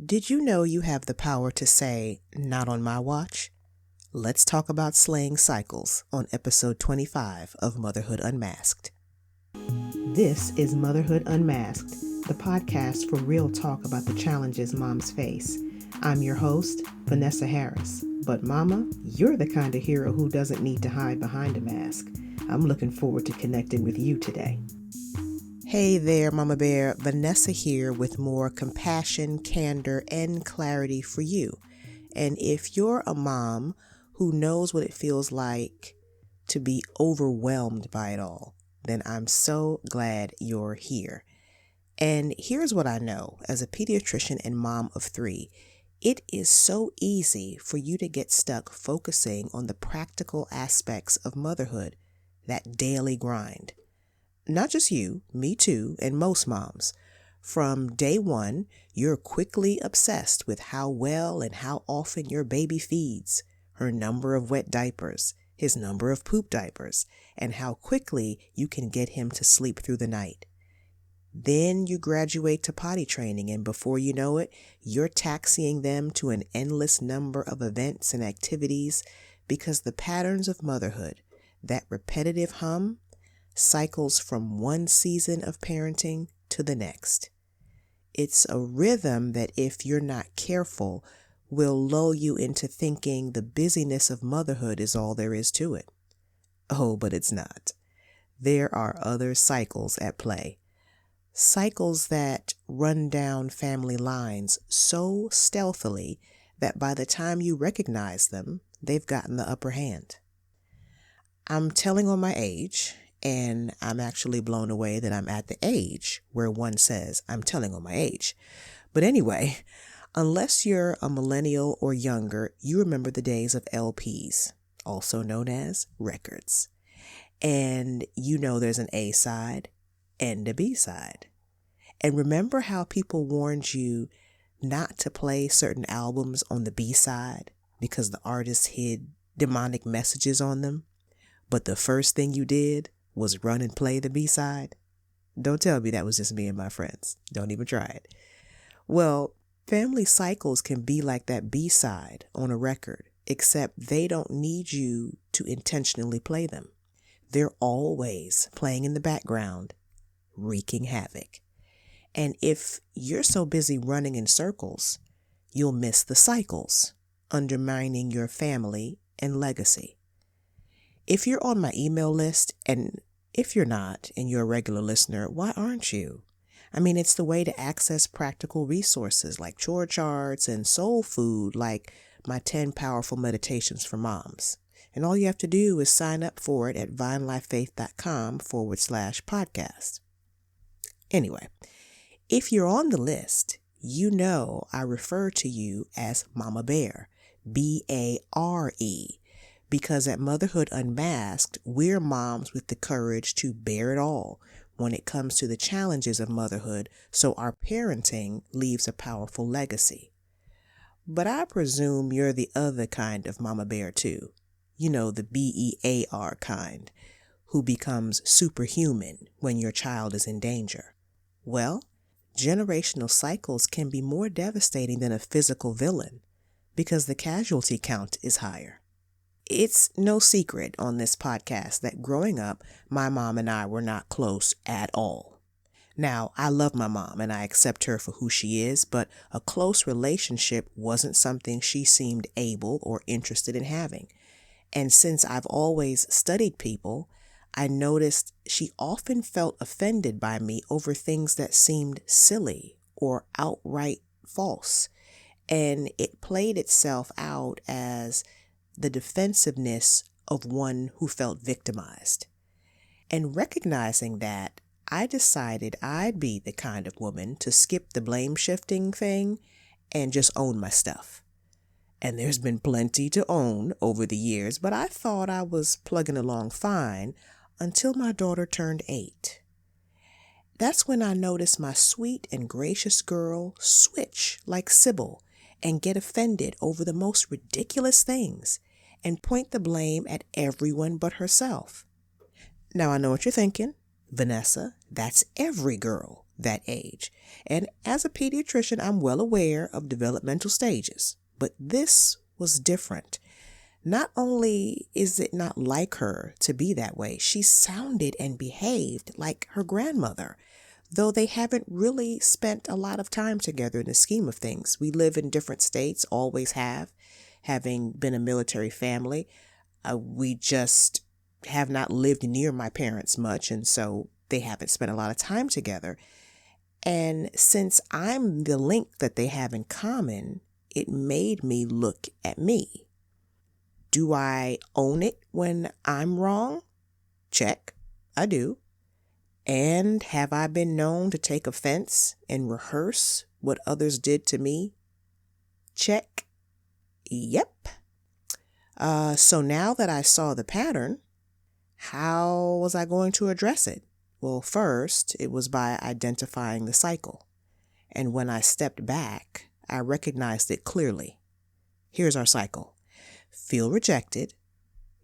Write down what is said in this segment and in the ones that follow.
Did you know you have the power to say, "Not on my watch"? Let's talk about slaying cycles on episode 25 of Motherhood Unmasked. This is Motherhood Unmasked, the podcast for real talk about the challenges moms face. I'm your host, Vanessa Harris. But Mama, you're the kind of hero who doesn't need to hide behind a mask. I'm looking forward to connecting with you today. Hey there, Mama Bear. Vanessa here with more compassion, candor, and clarity for you. And if you're a mom who knows what it feels like to be overwhelmed by it all, then I'm so glad you're here. And here's what I know as a pediatrician and mom of 3. It is so easy for you to get stuck focusing on the practical aspects of motherhood, that daily grind. Not just you, me too, and most moms. From day one, you're quickly obsessed with how well and how often your baby feeds, her number of wet diapers, his number of poop diapers, and how quickly you can get him to sleep through the night. Then you graduate to potty training, and before you know it, you're taxiing them to an endless number of events and activities because the patterns of motherhood, that repetitive hum, cycles from one season of parenting to the next. It's a rhythm that, if you're not careful, will lull you into thinking the busyness of motherhood is all there is to it. Oh, but it's not. There are other cycles at play. Cycles that run down family lines so stealthily that by the time you recognize them, they've gotten the upper hand. I'm telling on my age, and I'm actually blown away that I'm at the age where one says I'm telling on my age. But anyway, unless you're a millennial or younger, you remember the days of LPs, also known as records. And you know there's an A side and a B side. And remember how people warned you not to play certain albums on the B side because the artist hid demonic messages on them? But the first thing you did was run and play the B-side? Don't tell me that was just me and my friends. Don't even try it. Well, family cycles can be like that B-side on a record, except they don't need you to intentionally play them. They're always playing in the background, wreaking havoc. And if you're so busy running in circles, you'll miss the cycles, undermining your family and legacy. If you're on my email list, and if you're not and you're a regular listener, why aren't you? I mean, it's the way to access practical resources like chore charts and soul food like my 10 powerful meditations for moms. And all you have to do is sign up for it at vinelifefaith.com/podcast. Anyway, if you're on the list, you know I refer to you as Mama Bear, BARE. Because at Motherhood Unmasked, we're moms with the courage to bear it all when it comes to the challenges of motherhood, so our parenting leaves a powerful legacy. But I presume you're the other kind of Mama Bear too. You know, the BEAR kind, who becomes superhuman when your child is in danger. Well, generational cycles can be more devastating than a physical villain because the casualty count is higher. It's no secret on this podcast that growing up, my mom and I were not close at all. Now, I love my mom and I accept her for who she is, but a close relationship wasn't something she seemed able or interested in having. And since I've always studied people, I noticed she often felt offended by me over things that seemed silly or outright false. And it played itself out as the defensiveness of one who felt victimized. And recognizing that, I decided I'd be the kind of woman to skip the blame shifting thing and just own my stuff. And there's been plenty to own over the years, but I thought I was plugging along fine until my daughter turned 8. That's when I noticed my sweet and gracious girl switch like Sybil and get offended over the most ridiculous things and point the blame at everyone but herself. Now I know what you're thinking. Vanessa, that's every girl. that age. And as a pediatrician, I'm well aware of developmental stages, but this was different. Not only is it not like her to be that way, she sounded and behaved like her grandmother, though they haven't really spent a lot of time together in the scheme of things. We live in different states, always have, having been a military family. We just have not lived near my parents much, and so they haven't spent a lot of time together. And since I'm the link that they have in common, it made me look at me. Do I own it when I'm wrong? Check, I do. And have I been known to take offense and rehearse what others did to me? Check. Yep. So now that I saw the pattern, how was I going to address it? Well, first, it was by identifying the cycle. And when I stepped back, I recognized it clearly. Here's our cycle. Feel rejected,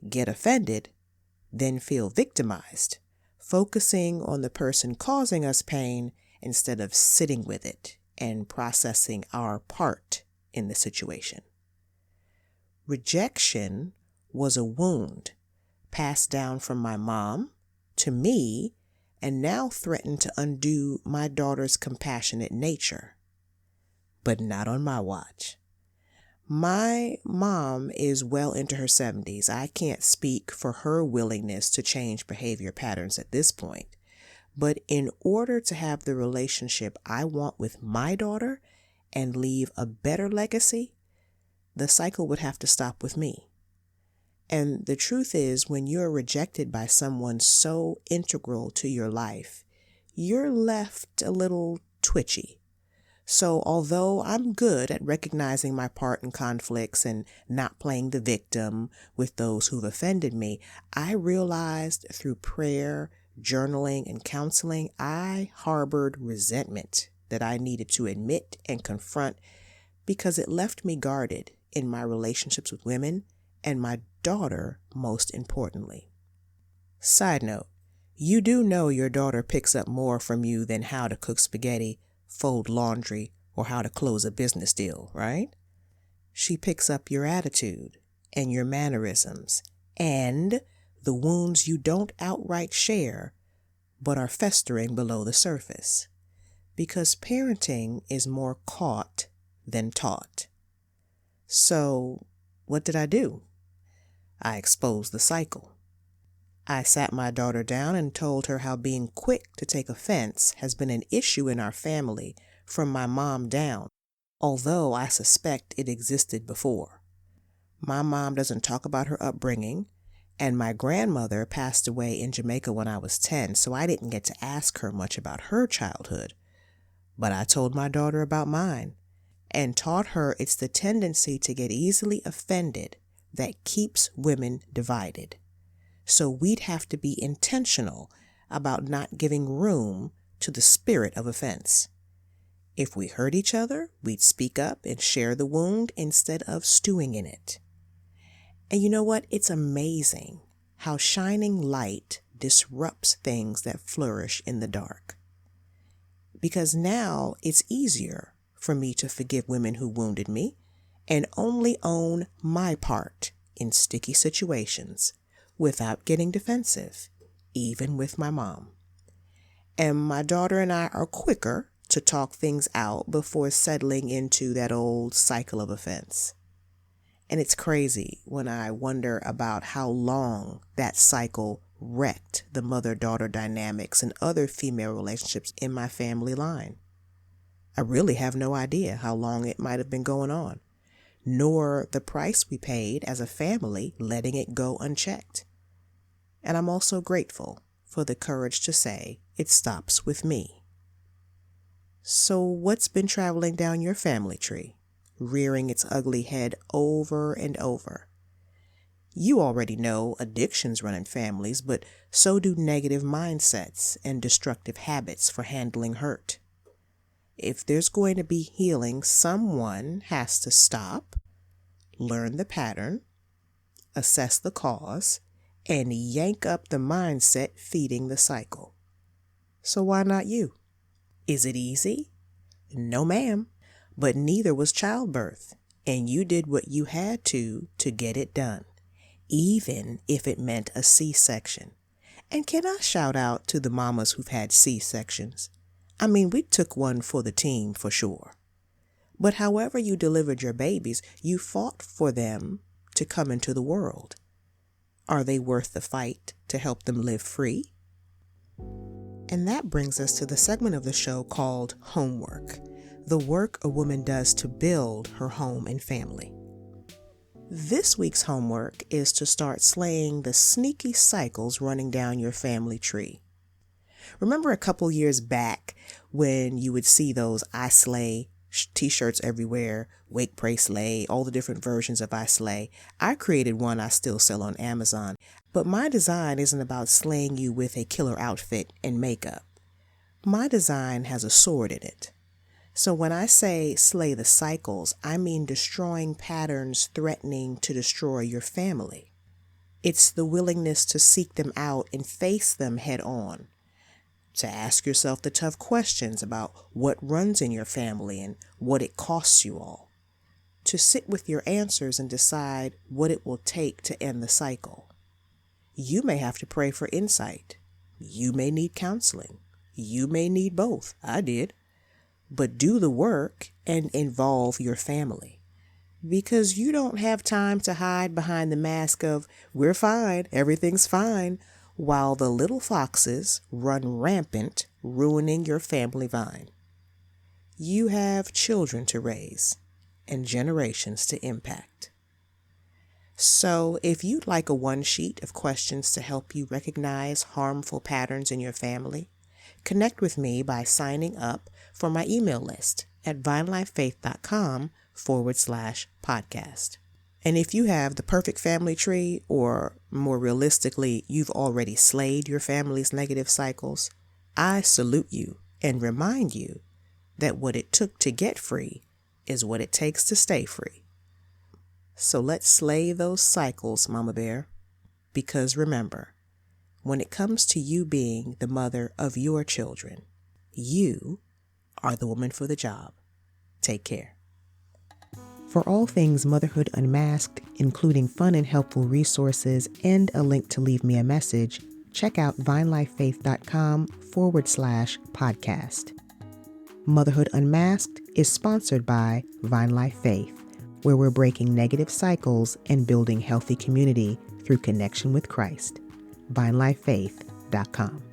get offended, then feel victimized, focusing on the person causing us pain instead of sitting with it and processing our part in the situation. Rejection was a wound passed down from my mom to me and now threatened to undo my daughter's compassionate nature. But not on my watch. My mom is well into her 70s. I can't speak for her willingness to change behavior patterns at this point. But in order to have the relationship I want with my daughter and leave a better legacy, the cycle would have to stop with me. And the truth is, when you're rejected by someone so integral to your life, you're left a little twitchy. So although I'm good at recognizing my part in conflicts and not playing the victim with those who've offended me, I realized through prayer, journaling, and counseling, I harbored resentment that I needed to admit and confront because it left me guarded in my relationships with women and my daughter, most importantly. Side note, you do know your daughter picks up more from you than how to cook spaghetti, fold laundry, or how to close a business deal, right? She picks up your attitude and your mannerisms and the wounds you don't outright share but are festering below the surface. Because parenting is more caught than taught. So, what did I do? I exposed the cycle. I sat my daughter down and told her how being quick to take offense has been an issue in our family from my mom down, although I suspect it existed before. My mom doesn't talk about her upbringing, and my grandmother passed away in Jamaica when I was 10, so I didn't get to ask her much about her childhood. But I told my daughter about mine and taught her it's the tendency to get easily offended that keeps women divided. So we'd have to be intentional about not giving room to the spirit of offense. If we hurt each other, we'd speak up and share the wound instead of stewing in it. And you know what? It's amazing how shining light disrupts things that flourish in the dark. Because now it's easier for me to forgive women who wounded me and only own my part in sticky situations without getting defensive, even with my mom. And my daughter and I are quicker to talk things out before settling into that old cycle of offense. And it's crazy when I wonder about how long that cycle wrecked the mother-daughter dynamics and other female relationships in my family line. I really have no idea how long it might have been going on, nor the price we paid as a family letting it go unchecked. And I'm also grateful for the courage to say it stops with me. So what's been traveling down your family tree, rearing its ugly head over and over? You already know addictions run in families, but so do negative mindsets and destructive habits for handling hurt. If there's going to be healing, someone has to stop, learn the pattern, assess the cause, and yank up the mindset feeding the cycle. So why not you? Is it easy? No, ma'am. But neither was childbirth, and you did what you had to get it done, even if it meant a C-section. And can I shout out to the mamas who've had C-sections? I mean, we took one for the team for sure. But however you delivered your babies, you fought for them to come into the world. Are they worth the fight to help them live free? And that brings us to the segment of the show called Homework, the work a woman does to build her home and family. This week's homework is to start slaying the sneaky cycles running down your family tree. Remember a couple years back when you would see those I Slay t-shirts everywhere, Wake, Pray, Slay, all the different versions of I Slay? I created one I still sell on Amazon, but my design isn't about slaying you with a killer outfit and makeup. My design has a sword in it. So when I say slay the cycles, I mean destroying patterns threatening to destroy your family. It's the willingness to seek them out and face them head on. To ask yourself the tough questions about what runs in your family and what it costs you all. To sit with your answers and decide what it will take to end the cycle. You may have to pray for insight. You may need counseling. You may need both. I did. But do the work and involve your family. Because you don't have time to hide behind the mask of, we're fine, everything's fine, while the little foxes run rampant, ruining your family vine. You have children to raise and generations to impact. So if you'd like a one sheet of questions to help you recognize harmful patterns in your family, connect with me by signing up for my email list at vinelifefaith.com/podcast. And if you have the perfect family tree, or more realistically, you've already slayed your family's negative cycles, I salute you and remind you that what it took to get free is what it takes to stay free. So let's slay those cycles, Mama Bear. Because remember, when it comes to you being the mother of your children, you are the woman for the job. Take care. For all things Motherhood Unmasked, including fun and helpful resources and a link to leave me a message, check out vinelifefaith.com/podcast. Motherhood Unmasked is sponsored by Vine Life Faith, where we're breaking negative cycles and building healthy community through connection with Christ. vinelifefaith.com.